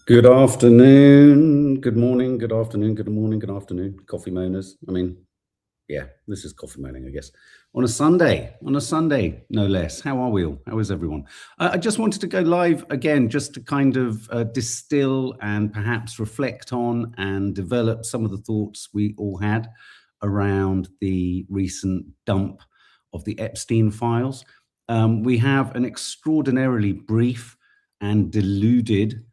Good afternoon, good morning, good afternoon, good morning, good afternoon, coffee moaners. Yeah, this is coffee moaning, I guess. On a Sunday, no less. How are we all? How is everyone? I just wanted to go live again, just to kind of distill and perhaps reflect on and develop some of the thoughts we all had around the recent dump of the Epstein files. We have an extraordinarily brief and deluded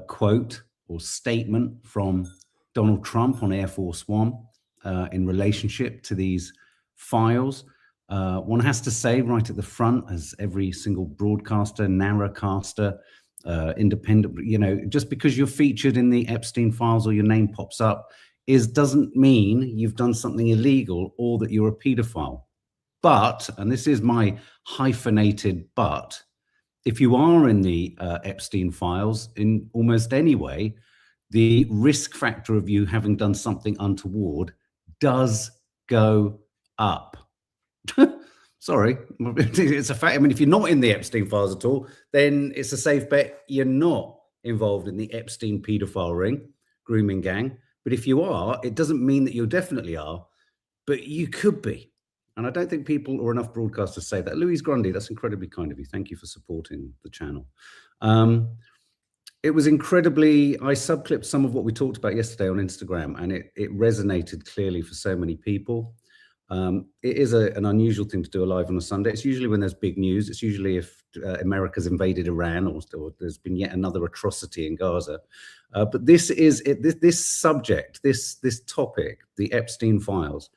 quote or statement from Donald Trump on Air Force One in relationship to these files. One has to say right at the front, as every single broadcaster, narrowcaster, independent, just because you're featured in the Epstein files or your name pops up doesn't mean you've done something illegal or that you're a pedophile. But, and this is my hyphenated but, if you are in the Epstein files in almost any way, the risk factor of you having done something untoward does go up. Sorry, it's a fact. I mean, if you're not in the Epstein files at all, then it's a safe bet you're not involved in the Epstein pedophile ring, grooming gang. But if you are, it doesn't mean that you definitely are, but you could be. And I don't think people or enough broadcasters say that. Louise Grundy, that's incredibly kind of you. Thank you for supporting the channel. It was incredibly, I subclipped some of what we talked about yesterday on Instagram, and it resonated clearly for so many people. It is an unusual thing to do a live on a Sunday. It's usually when there's big news. It's usually if America's invaded Iran or there's been yet another atrocity in Gaza. But this is this subject, this topic, the Epstein files,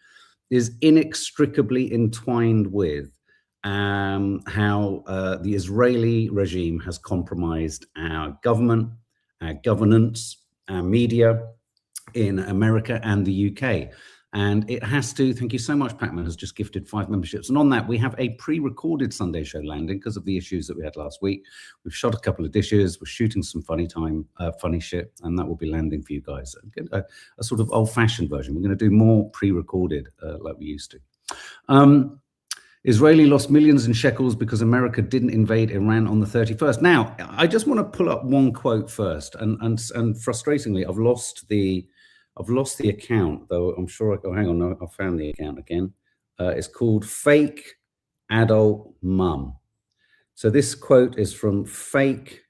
is inextricably entwined with how the Israeli regime has compromised our government, our governance, our media in America and the UK. And it has to, thank you so much, Pacman has just gifted 5 memberships. And on that, we have a pre-recorded Sunday show landing because of the issues that we had last week. We've shot a couple of dishes, we're shooting some funny shit, and that will be landing for you guys. A sort of old-fashioned version. We're going to do more pre-recorded like we used to. Israeli lost millions in shekels because America didn't invade Iran on the 31st. Now, I just want to pull up one quote first, and frustratingly, I've lost the account, though I'm sure hang on, no, I found the account again. It's called Fake Adult Mum. So this quote is from Fake,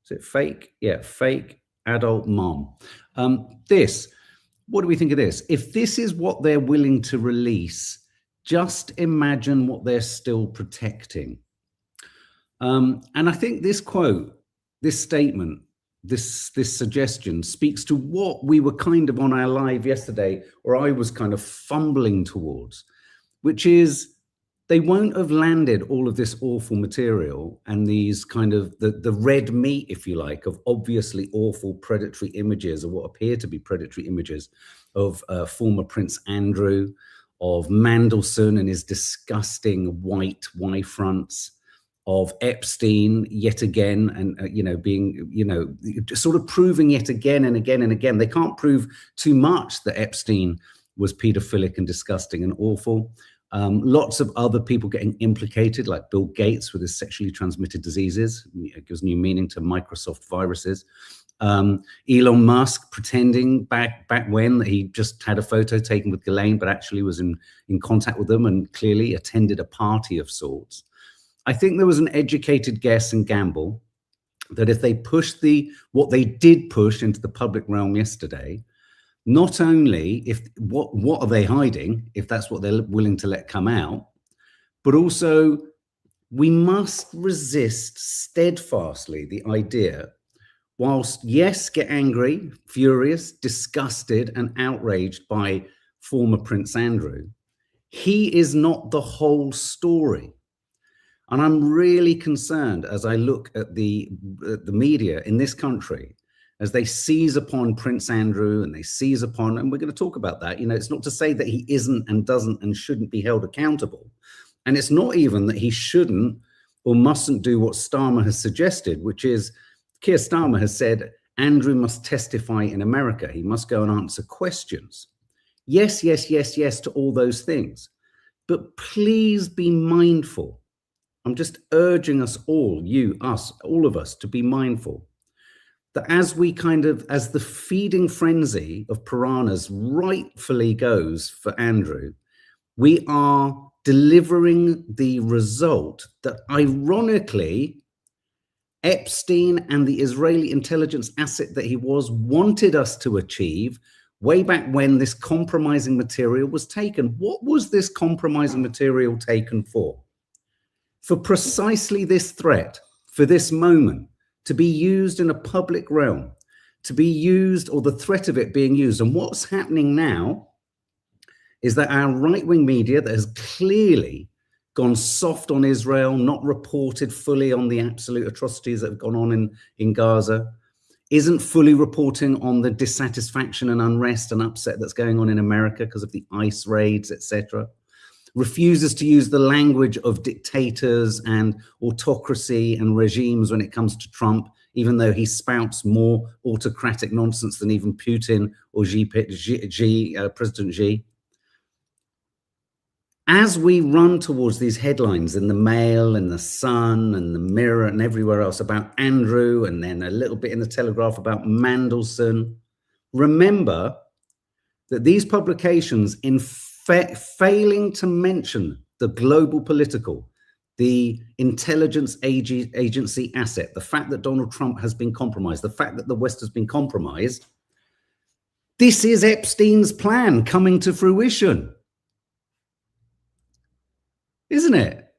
is it Fake? Yeah, Fake Adult Mum. What do we think of this? If this is what they're willing to release, just imagine what they're still protecting. And I think this quote, this statement, this suggestion speaks to what we were kind of on our live yesterday, or I was kind of fumbling towards, which is they won't have landed all of this awful material and these kind of the red meat, if you like, of obviously awful predatory images, or what appear to be predatory images of former Prince Andrew, of Mandelson and his disgusting white Y-fronts, of Epstein yet again, and being, sort of proving yet again and again and again. They can't prove too much that Epstein was pedophilic and disgusting and awful. Lots of other people getting implicated, like Bill Gates with his sexually transmitted diseases. It gives new meaning to Microsoft viruses. Elon Musk pretending back when that he just had a photo taken with Ghislaine, but actually was in contact with them and clearly attended a party of sorts. I think there was an educated guess and gamble that if they pushed what they did push into the public realm yesterday, not only what are they hiding, if that's what they're willing to let come out, but also we must resist steadfastly the idea, whilst yes, get angry, furious, disgusted and outraged by former Prince Andrew, he is not the whole story. And I'm really concerned as I look at the media in this country, as they seize upon Prince Andrew and they seize upon, and we're going to talk about that, it's not to say that he isn't and doesn't and shouldn't be held accountable. And it's not even that he shouldn't or mustn't do what Starmer has suggested, which is, Keir Starmer has said, Andrew must testify in America. He must go and answer questions. Yes, yes, yes, yes to all those things. But please be mindful. I'm just urging us all, you, us, all of us, to be mindful that as the feeding frenzy of piranhas rightfully goes for Andrew, we are delivering the result that ironically Epstein and the Israeli intelligence asset that he was wanted us to achieve way back when this compromising material was taken. What was this compromising material taken for? For precisely this threat, for this moment, to be used in a public realm, to be used, or the threat of it being used. And what's happening now is that our right-wing media that has clearly gone soft on Israel, not reported fully on the absolute atrocities that have gone on in Gaza, isn't fully reporting on the dissatisfaction and unrest and upset that's going on in America because of the ICE raids, etc., refuses to use the language of dictators and autocracy and regimes when it comes to Trump, even though he spouts more autocratic nonsense than even Putin or President Xi. As we run towards these headlines in the Mail and the Sun and the Mirror and everywhere else about Andrew, and then a little bit in the Telegraph about Mandelson, remember that these publications, in failing to mention the global political, the intelligence agency asset, the fact that Donald Trump has been compromised, the fact that the West has been compromised, this is Epstein's plan coming to fruition. Isn't it?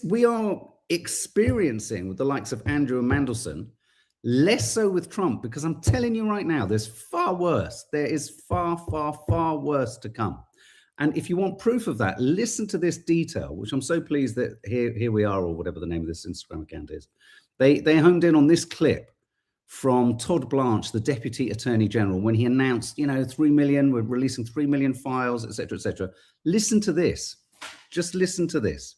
We are experiencing with the likes of Andrew and Mandelson, less so with Trump, because I'm telling you right now, there's far worse. There is far, far, far worse to come. And if you want proof of that, listen to this detail, which I'm so pleased that here we are, or whatever the name of this Instagram account is. They honed in on this clip from Todd Blanche, the Deputy Attorney General, when he announced, 3 million, we're releasing 3 million files, etc., etc. Listen to this. Just listen to this.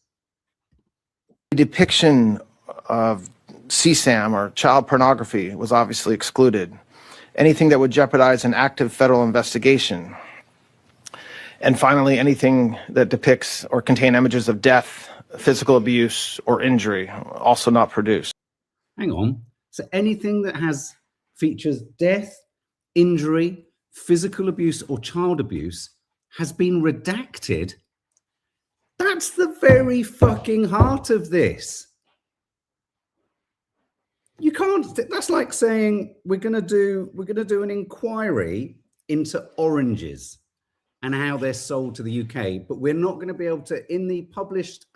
Depiction of CSAM or child pornography was obviously excluded. Anything that would jeopardize an active federal investigation. And finally, anything that depicts or contain images of death, physical abuse, or injury, also not produced. Hang on. So anything that features death, injury, physical abuse, or child abuse has been redacted. That's the very fucking heart of this. You can't, that's like saying we're going to do an inquiry into oranges and how they're sold to the UK, but we're not going to be able to, in the published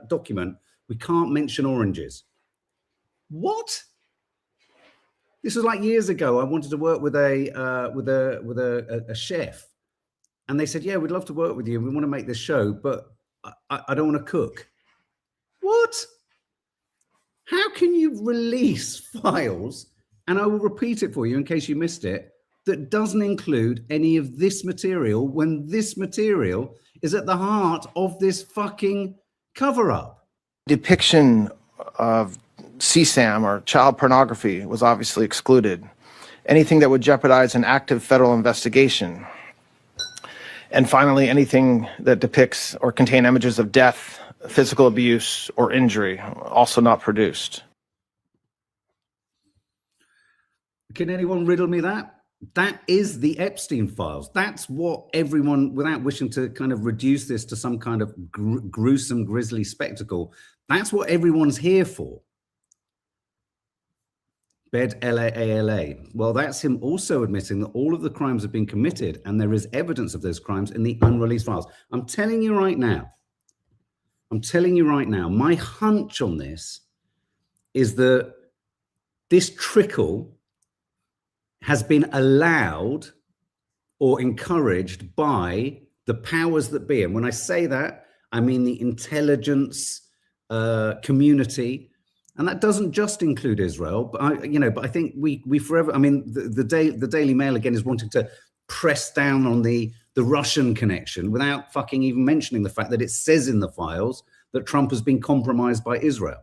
document, we can't mention oranges. What? This was like years ago. I wanted to work with a chef, and they said, "Yeah, we'd love to work with you. We want to make this show, but I don't want to cook." What? How can you release files, and I will repeat it for you in case you missed it, that doesn't include any of this material when this material is at the heart of this fucking cover-up? Depiction of CSAM or child pornography was obviously excluded. Anything that would jeopardize an active federal investigation. And finally, anything that depicts or contain images of death, physical abuse, or injury, also not produced. Can anyone riddle me that? That is the Epstein files. That's what everyone, without wishing to kind of reduce this to some kind of gruesome, grisly spectacle, that's what everyone's here for. Bed LAALA. Well, that's him also admitting that all of the crimes have been committed and there is evidence of those crimes in the unreleased files. I'm telling you right now, my hunch on this is that this trickle has been allowed or encouraged by the powers that be. And when I say that, I mean the intelligence community. And that doesn't just include Israel, but I think we forever. I mean, the Daily Mail again is wanting to press down on the Russian connection without fucking even mentioning the fact that it says in the files that Trump has been compromised by Israel.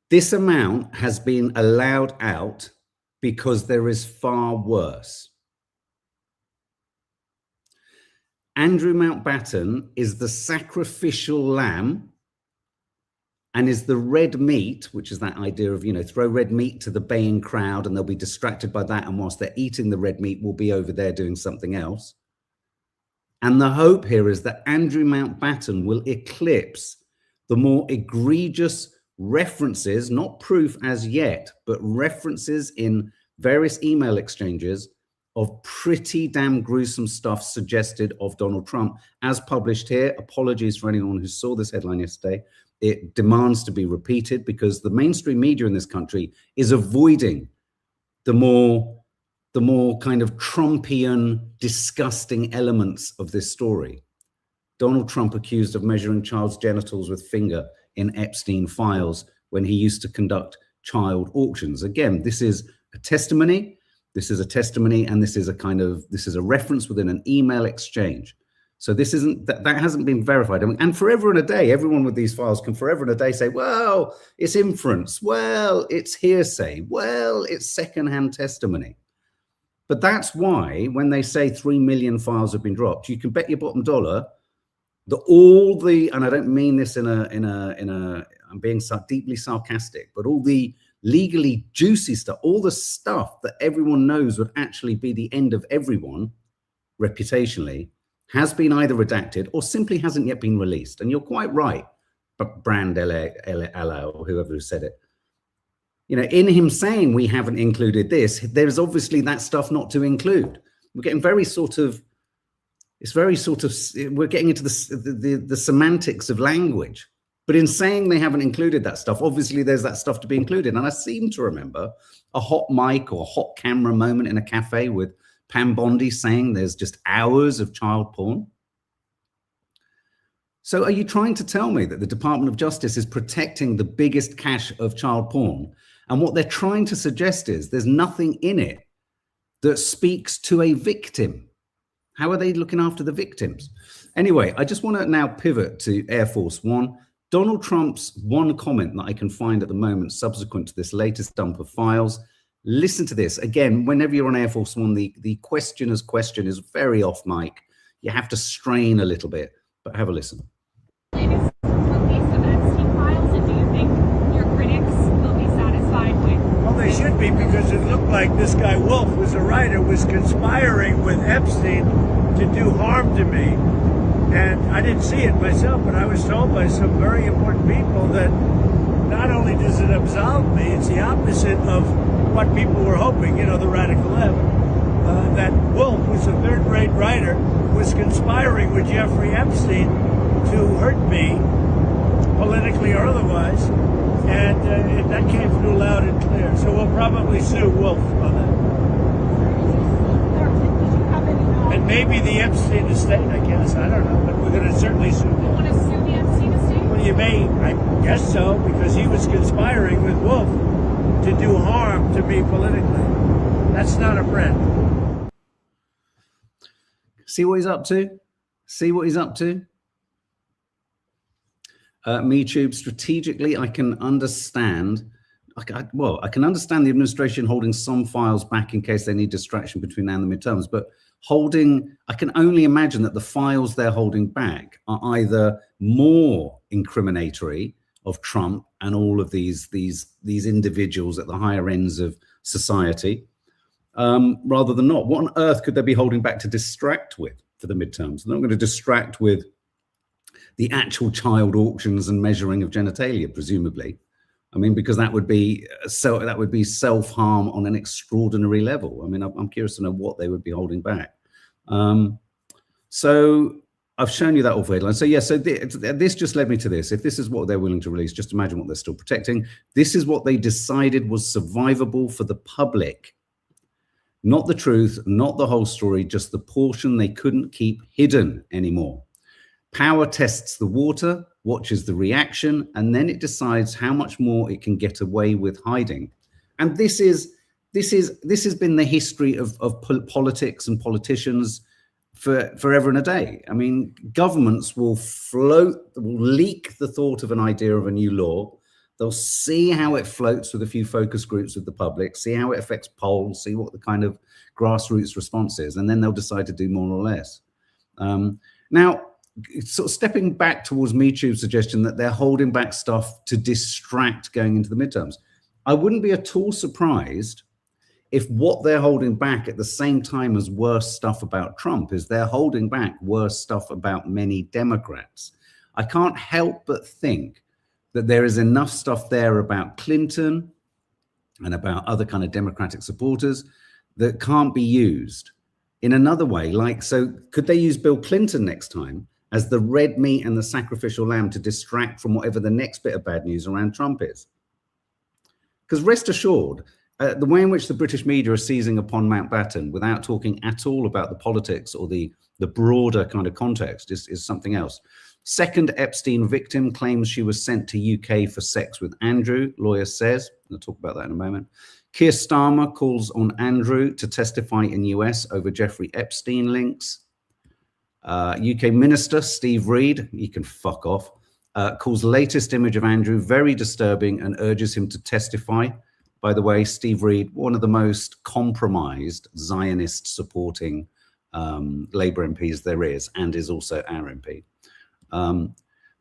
This amount has been allowed out because there is far worse. Andrew Mountbatten is the sacrificial lamb, And is the red meat, which is that idea of, throw red meat to the baying crowd and they'll be distracted by that. And whilst they're eating the red meat, we'll be over there doing something else. And the hope here is that Andrew Mountbatten will eclipse the more egregious references, not proof as yet, but references in various email exchanges of pretty damn gruesome stuff suggested of Donald Trump, as published here. Apologies for anyone who saw this headline yesterday. It demands to be repeated because the mainstream media in this country is avoiding the more kind of Trumpian, disgusting elements of this story. Donald Trump accused of measuring child's genitals with finger in Epstein files when he used to conduct child auctions. Again, this is a testimony. This is a testimony, and this is a reference within an email exchange. So this isn't, that hasn't been verified. I mean, and forever and a day, everyone with these files can forever and a day say, well, it's inference. Well, it's hearsay. Well, it's secondhand testimony. But that's why when they say 3 million files have been dropped, you can bet your bottom dollar that all the, and I don't mean this I'm being deeply sarcastic, but all the legally juicy stuff, all the stuff that everyone knows would actually be the end of everyone reputationally, has been either redacted or simply hasn't yet been released. And you're quite right, but Brand Ella or whoever said it, in him saying we haven't included this, there's obviously that stuff not to include. We're getting we're getting into the semantics of language. But in saying they haven't included that stuff, obviously there's that stuff to be included. And I seem to remember a hot mic or hot camera moment in a cafe with Pam Bondi saying there's just hours of child porn. So are you trying to tell me that the Department of Justice is protecting the biggest cache of child porn? And what they're trying to suggest is there's nothing in it that speaks to a victim. How are they looking after the victims? Anyway, I just want to now pivot to Air Force One. Donald Trump's one comment that I can find at the moment subsequent to this latest dump of files. Listen to this. Again, whenever you're on Air Force One, the questioner's question is very off mic. You have to strain a little bit, but have a listen. Latest release of EPSTEIN files, and do you think your critics will be satisfied with? Well, they should be, because it looked like this guy Wolf, was a writer, was conspiring with Epstein to do harm to me. And I didn't see it myself, but I was told by some very important people that not only does it absolve me, it's the opposite of what people were hoping, the radical left. That Wolf, who's a third-rate writer, was conspiring with Jeffrey Epstein to hurt me, politically or otherwise. And that came through loud and clear. So we'll probably sue Wolf on that. And maybe the Epstein estate, I guess. I don't know, but we're going to certainly sue them. You want to sue the Epstein estate? Well, you may, I guess so, because he was conspiring with Wolf to do harm to me politically. That's not a friend. See what he's up to? See what he's up to? MeTube, strategically, I can understand. I can understand the administration holding some files back in case they need distraction between now and the midterms, but I can only imagine that the files they're holding back are either more incriminatory of Trump and all of these individuals at the higher ends of society, rather than not. What on earth could they be holding back to distract with for the midterms? They're not going to distract with the actual child auctions and measuring of genitalia, presumably. I mean, because that would be self-harm on an extraordinary level. I mean, I'm curious to know what they would be holding back. So I've shown you that awful headline. So yeah, so this just led me to this. If this is what they're willing to release, just imagine what they're still protecting. This is what they decided was survivable for the public. Not the truth, not the whole story, just the portion they couldn't keep hidden anymore. Power tests the water, watches the reaction, and then it decides how much more it can get away with hiding. And this has been the history of politics and politicians forever and a day. I mean, governments will leak the thought of an idea of a new law. They'll see how it floats with a few focus groups with the public, see how it affects polls, see what the kind of grassroots response is, and then they'll decide to do more or less. Now, sort of stepping back towards MeToo's suggestion that they're holding back stuff to distract going into the midterms. I wouldn't be at all surprised if what they're holding back at the same time as worse stuff about Trump is they're holding back worse stuff about many Democrats. I can't help but think that there is enough stuff there about Clinton and about other kind of Democratic supporters that can't be used in another way. Like, so could they use Bill Clinton next time as the red meat and the sacrificial lamb to distract from whatever the next bit of bad news around Trump is? Because rest assured, the way in which the British media are seizing upon Mountbatten without talking at all about the politics or the broader kind of context is something else. Second Epstein victim claims she was sent to UK for sex with Andrew, lawyer says. I'll talk about that in a moment. Keir Starmer calls on Andrew to testify in US over Jeffrey Epstein links. UK Minister Steve Reed, he can fuck off, calls latest image of Andrew very disturbing and urges him to testify. By the way, Steve Reed, one of the most compromised Zionist supporting Labour MPs there is, and is also our MP.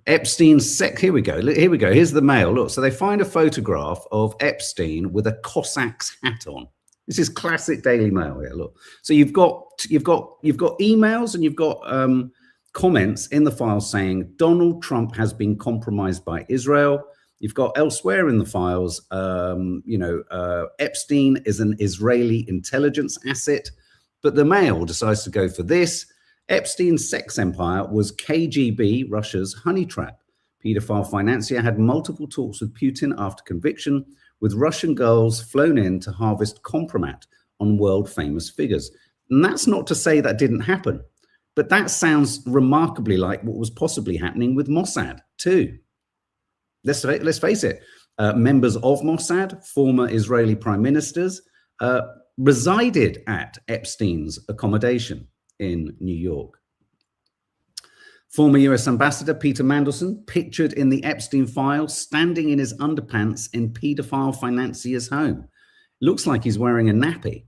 Epstein's sex, here we go, here's the Mail. Look, so they find a photograph of Epstein with a Cossack's hat on. This is classic Daily Mail here, look. So you've got emails and you've got comments in the file saying Donald Trump has been compromised by Israel. You've got elsewhere in the files, Epstein is an Israeli intelligence asset, but the Mail decides to go for this. Epstein's sex empire was KGB, Russia's honey trap. Paedophile financier had multiple talks with Putin after conviction, with Russian girls flown in to harvest compromat on world famous figures. And that's not to say that didn't happen, but that sounds remarkably like what was possibly happening with Mossad too. Let's face it, members of Mossad, former Israeli prime ministers, resided at Epstein's accommodation in New York. Former US Ambassador Peter Mandelson, pictured in the Epstein file, standing in his underpants in paedophile financier's home. Looks like he's wearing a nappy.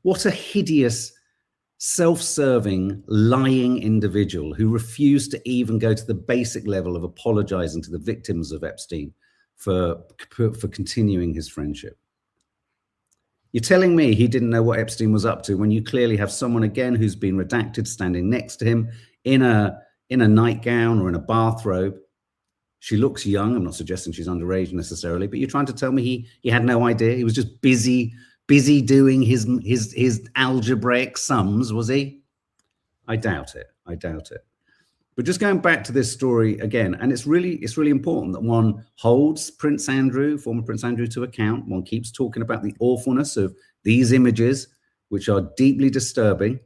What a hideous, self-serving, lying individual who refused to even go to the basic level of apologizing to the victims of Epstein for continuing his friendship. You're telling me he didn't know what Epstein was up to when you clearly have someone again who's been redacted standing next to him in a nightgown or in a bathrobe. She looks young. I'm not suggesting she's underage necessarily, but you're trying to tell me he had no idea. He was just busy doing his algebraic sums, was he? I doubt it. But just going back to this story again, and it's really important that one holds Prince Andrew, former Prince Andrew, to account. One keeps talking about the awfulness of these images, which are deeply disturbing,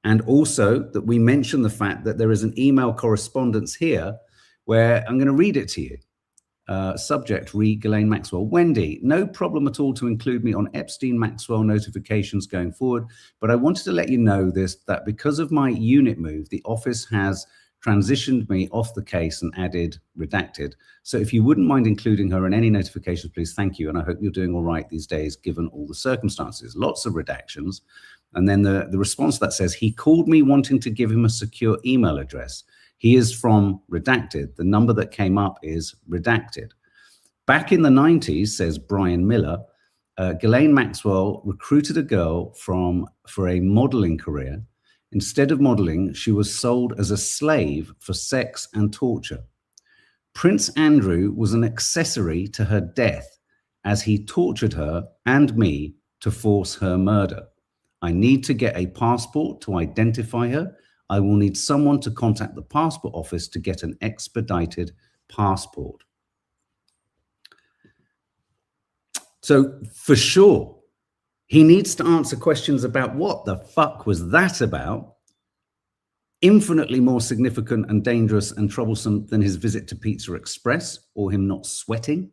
and also that we mention the fact that there is an email correspondence here where I'm going to read it to you. Subject, read Ghislaine Maxwell. Wendy, no problem at all to include me on Epstein-Maxwell notifications going forward, but I wanted to let you know that because of my unit move, the office has transitioned me off the case and added redacted. So if you wouldn't mind including her in any notifications, please, thank you. And I hope you're doing all right these days, given all the circumstances. Lots of redactions. And then the response to that says, he called me wanting to give him a secure email address. He is from redacted. The number that came up is redacted. Back in the 90s, says Brian Miller, Ghislaine Maxwell recruited a girl for a modeling career. Instead of modeling, she was sold as a slave for sex and torture. Prince Andrew was an accessory to her death as he tortured her and me to force her murder. I need to get a passport to identify her. I will need someone to contact the passport office to get an expedited passport. So for sure, he needs to answer questions about what the fuck was that about, infinitely more significant and dangerous and troublesome than his visit to Pizza Express or him not sweating.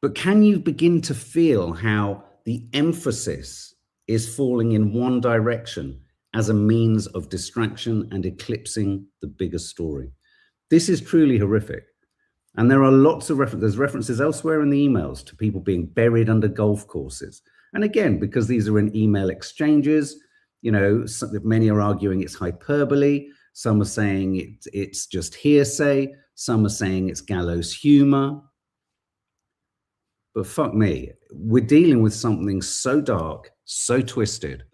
But can you begin to feel how the emphasis is falling in one direction as a means of distraction and eclipsing the bigger story? This is truly horrific. And there are lots of references. There's references elsewhere in the emails to people being buried under golf courses. And again, because these are in email exchanges, You know, many are arguing it's hyperbole. Some are saying it's just hearsay. Some are saying it's gallows humor. But fuck me, we're dealing with something so dark, so twisted,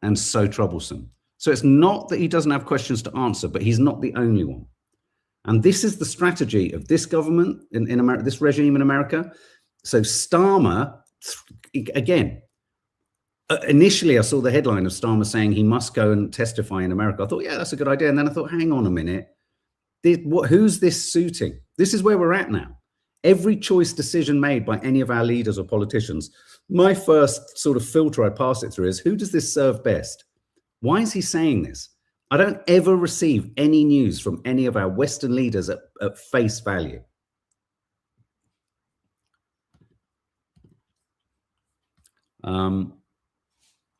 and so troublesome. So it's not that he doesn't have questions to answer, but he's not the only one. And this is the strategy of this government in America, this regime in America. So Starmer, again, initially I saw the headline of Starmer saying he must go and testify in America. I thought, yeah, that's a good idea. And then I thought, hang on a minute. Who's this suiting? This is where we're at now. Every choice decision made by any of our leaders or politicians, my first sort of filter I pass it through is, who does this serve best? Why is he saying this? I don't ever receive any news from any of our Western leaders at face value.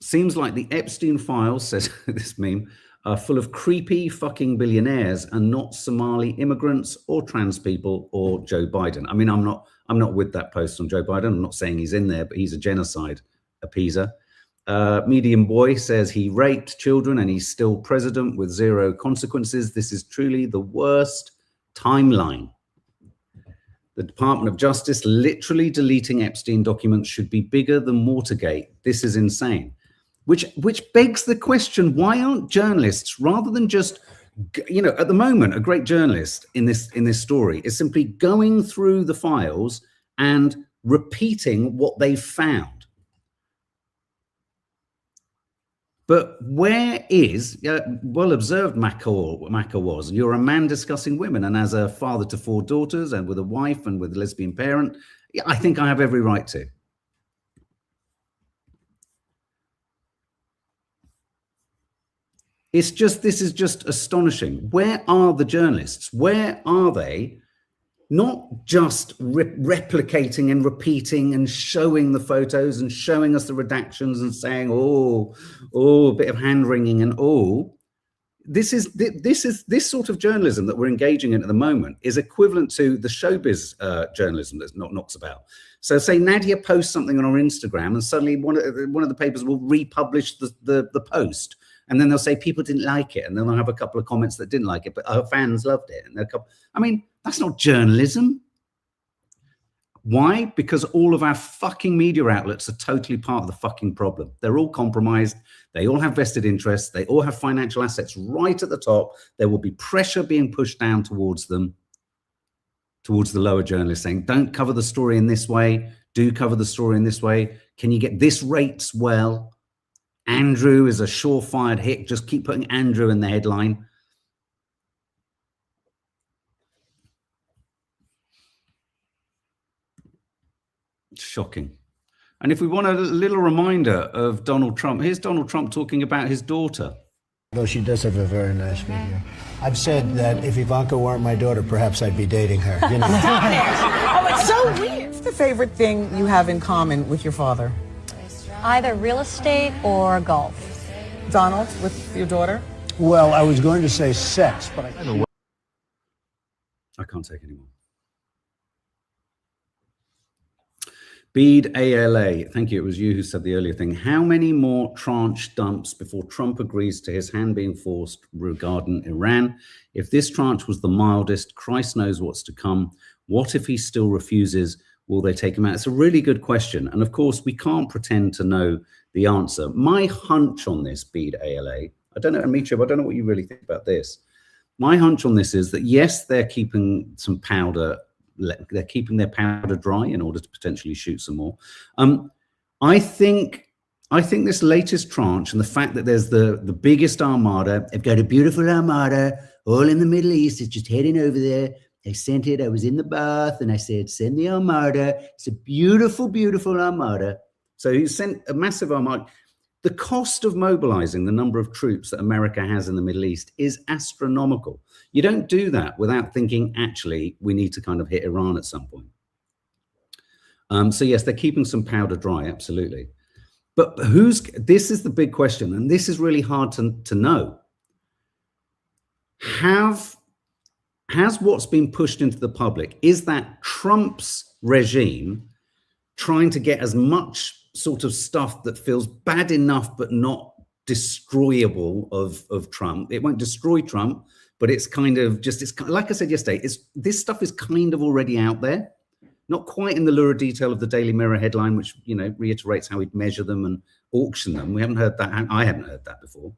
Seems like the Epstein files, says this meme, are full of creepy fucking billionaires and not Somali immigrants or trans people or Joe Biden. I mean, I'm not with that post on Joe Biden. I'm not saying he's in there, but he's a genocide appeaser. Medium Boy says he raped children and he's still president with zero consequences. This is truly the worst timeline. The Department of Justice literally deleting Epstein documents should be bigger than Watergate. This is insane. Which begs the question, why aren't journalists, rather than just, you know, at the moment, a great journalist in this story is simply going through the files and repeating what they've found. But where is, well observed Macca was, you're a man discussing women, and as a father to 4 daughters and with a wife and with a lesbian parent, I think I have every right to. It's just, this is just astonishing. Where are the journalists? Where are they? Not just replicating and repeating and showing the photos and showing us the redactions and saying, oh, a bit of hand wringing and all. This sort of journalism that we're engaging in at the moment is equivalent to the showbiz journalism that's not knocks about. So say Nadia posts something on her Instagram and suddenly one of the papers will republish the post. And then they'll say people didn't like it. And then they'll have a couple of comments that didn't like it, but her fans loved it. And I mean, that's not journalism. Why? Because all of our fucking media outlets are totally part of the fucking problem. They're all compromised. They all have vested interests. They all have financial assets right at the top. There will be pressure being pushed down towards them, towards the lower journalists, saying, don't cover the story in this way. Do cover the story in this way. Can you get this rates well? Andrew is a surefire hit. Just keep putting Andrew in the headline. Shocking. And if we want a little reminder of Donald Trump, here's Donald Trump talking about his daughter. Though she does have a very nice figure. I've said that if Ivanka weren't my daughter, perhaps I'd be dating her. You know? Oh, it's so weird. What's the favorite thing you have in common with your father? Either real estate or golf. Donald, with your daughter? Well, I was going to say sex, but I can't take anymore. Bede ALA, thank you. It was you who said the earlier thing. How many more tranche dumps before Trump agrees to his hand being forced regarding Iran? If this tranche was the mildest, Christ knows what's to come. What if he still refuses? Will they take him out? It's a really good question. And of course, we can't pretend to know the answer. My hunch on this, Bede ALA, I don't know, Amitri, I don't know what you really think about this. My hunch on this is that, yes, they're keeping some powder. They're keeping their powder dry in order to potentially shoot some more. I think this latest tranche and the fact that there's the biggest armada, they've got a beautiful armada all in the Middle East. It's just heading over there. They sent it. I was in the bath and I said, send the armada. It's a beautiful, beautiful armada. So he sent a massive armada. The cost of mobilizing the number of troops that America has in the Middle East is astronomical. You don't do that without thinking, actually, we need to kind of hit Iran at some point. So yes, they're keeping some powder dry, absolutely. But this is the big question, and this is really hard to know. Has what's been pushed into the public, is that Trump's regime trying to get as much sort of stuff that feels bad enough but not destroyable of Trump. It won't destroy Trump, but it's kind of just, it's like I said yesterday, this stuff is kind of already out there. Not quite in the lurid detail of the Daily Mirror headline, which, you know, reiterates how he'd measure them and auction them. We haven't heard that. I hadn't heard that before.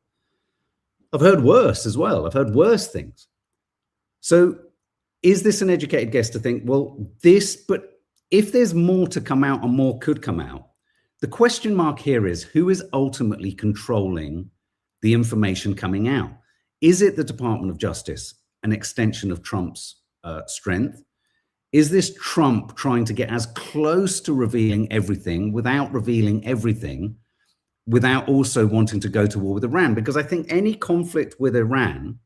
I've heard worse as well. I've heard worse things. So is this an educated guess to think, well, but if there's more to come out and more could come out, the question mark here is who is ultimately controlling the information coming out? Is it the Department of Justice, an extension of Trump's strength? Is this Trump trying to get as close to revealing everything without revealing everything, without also wanting to go to war with Iran? Because I think any conflict with Iran,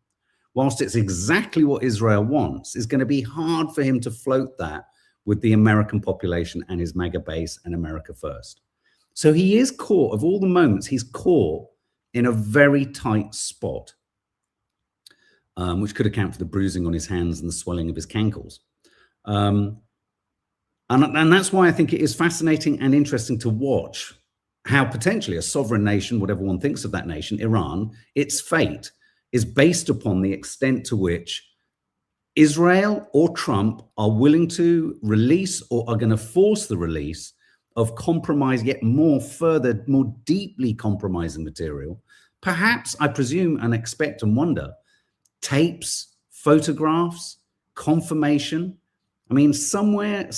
whilst it's exactly what Israel wants, is going to be hard for him to float that with the American population and his MAGA base and America first. So he is caught, of all the moments, he's caught in a very tight spot, which could account for the bruising on his hands and the swelling of his cankles. And that's why I think it is fascinating and interesting to watch how potentially a sovereign nation, whatever one thinks of that nation, Iran, its fate is based upon the extent to which Israel or Trump are willing to release or are going to force the release of compromise, yet more deeply compromising material. Perhaps, I presume and expect and wonder, tapes, photographs, confirmation. I mean, somewhere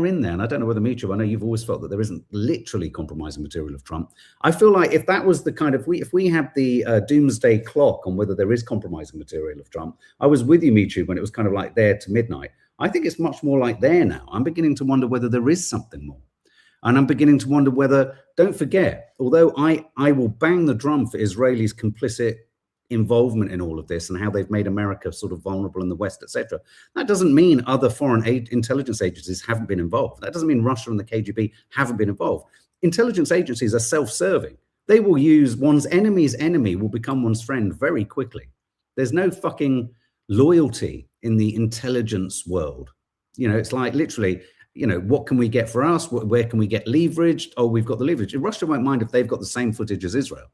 in there, and I don't know whether Mitchell, I know you've always felt that there isn't literally compromising material of Trump. I feel like if that was the kind of, if we had the doomsday clock on whether there is compromising material of Trump, I was with you, Mitchell, when it was kind of like there to midnight. I think it's much more like there now. I'm beginning to wonder whether there is something more. And I'm beginning to wonder whether, don't forget, although I will bang the drum for Israelis' complicit involvement in all of this and how they've made America sort of vulnerable in the West, etc. That doesn't mean other foreign intelligence agencies haven't been involved. That doesn't mean Russia and the KGB haven't been involved. Intelligence agencies are self-serving. They will use one's enemy's enemy will become one's friend very quickly. There's no fucking loyalty in the intelligence world. You know, it's like literally, you know, what can we get for us? Where can we get leveraged? Oh, we've got the leverage. Russia won't mind if they've got the same footage as Israel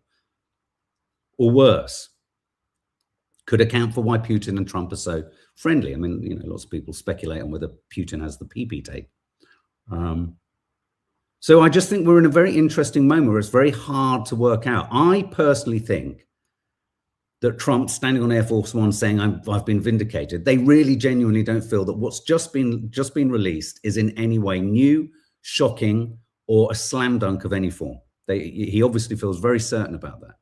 or worse. Could account for why Putin and Trump are so friendly. I mean, you know, lots of people speculate on whether Putin has the PP tape. So I just think we're in a very interesting moment where it's very hard to work out. I personally think that Trump standing on Air Force One saying I've been vindicated, they really genuinely don't feel that what's just been released is in any way new, shocking, or a slam dunk of any form. He obviously feels very certain about that.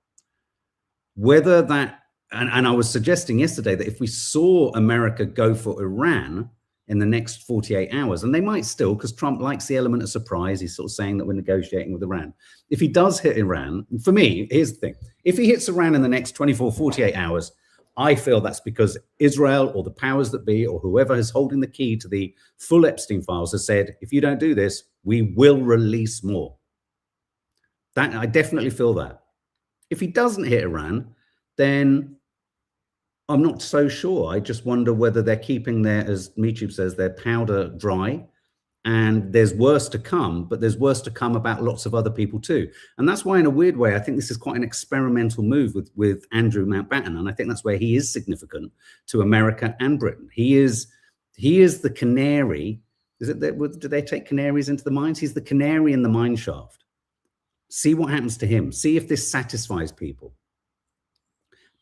Whether that, and I was suggesting yesterday that if we saw America go for Iran in the next 48 hours, and they might still, because Trump likes the element of surprise, he's sort of saying that we're negotiating with Iran. If he does hit Iran, for me, here's the thing. If he hits Iran in the next 24, 48 hours, I feel that's because Israel or the powers that be or whoever is holding the key to the full Epstein files has said, if you don't do this, we will release more. That I definitely feel that. If he doesn't hit Iran, then I'm not so sure. I just wonder whether they're keeping their, as Mitchell says, their powder dry, and there's worse to come, but there's worse to come about lots of other people too. And that's why, in a weird way, I think this is quite an experimental move with Andrew Mountbatten. And I think that's where he is significant to America and Britain. He is the canary. Is it that, do they take canaries into the mines? He's the canary in the mine shaft. See what happens to him. See if this satisfies people.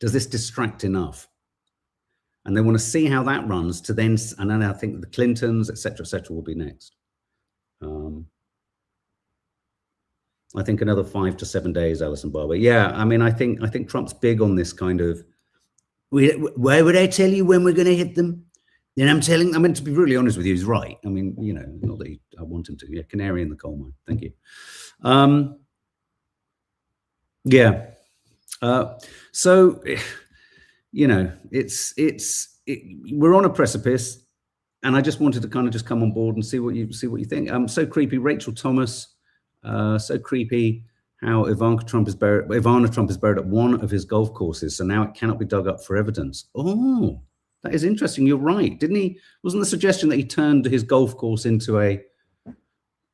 Does this distract enough? And they want to see how that runs to then, and then I think the Clintons, et cetera, will be next. I think another 5 to 7 days, Alison Barber. Yeah, I mean, I think Trump's big on this kind of, why would I tell you when we're going to hit them? Then I mean, to be really honest with you, he's right. I mean, you know, not that I want him to. Yeah, canary in the coal mine. Thank you. Yeah. So, you know, we're on a precipice, and I just wanted to kind of just come on board and see what you think. So creepy, Rachel Thomas. So creepy how Ivana Trump is buried at one of his golf courses, so now it cannot be dug up for evidence. Oh, that is interesting. You're right, didn't he? Wasn't the suggestion that he turned his golf course into a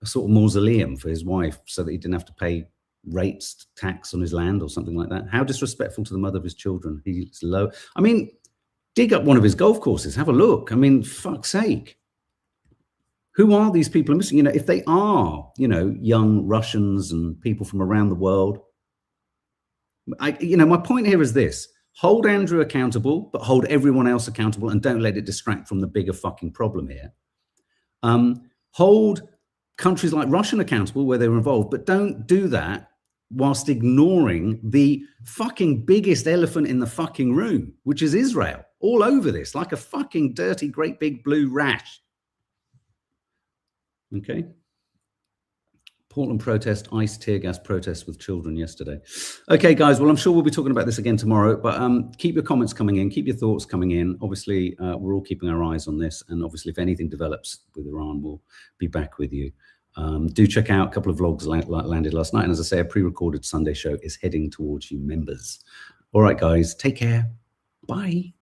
sort of mausoleum for his wife, so that he didn't have to pay rates tax on his land or something like that. How disrespectful to the mother of his children. He's low. I mean, dig up one of his golf courses, have a look. I mean, fuck's sake. Who are these people missing? You know, if they are, you know, young Russians and people from around the world, you know, my point here is this: hold Andrew accountable, but hold everyone else accountable, and don't let it distract from the bigger fucking problem here. Hold countries like Russia accountable where they were involved, but don't do that whilst ignoring the fucking biggest elephant in the fucking room, which is Israel, all over this, like a fucking dirty, great big blue rash. Okay. Portland protest, ICE tear gas protest with children yesterday. Okay, guys, well, I'm sure we'll be talking about this again tomorrow, but keep your comments coming in, keep your thoughts coming in. Obviously, we're all keeping our eyes on this, and obviously, if anything develops with Iran, we'll be back with you. Do check out a couple of vlogs landed last night, and as I say, a pre-recorded Sunday show is heading towards you members. All right, guys, take care. Bye.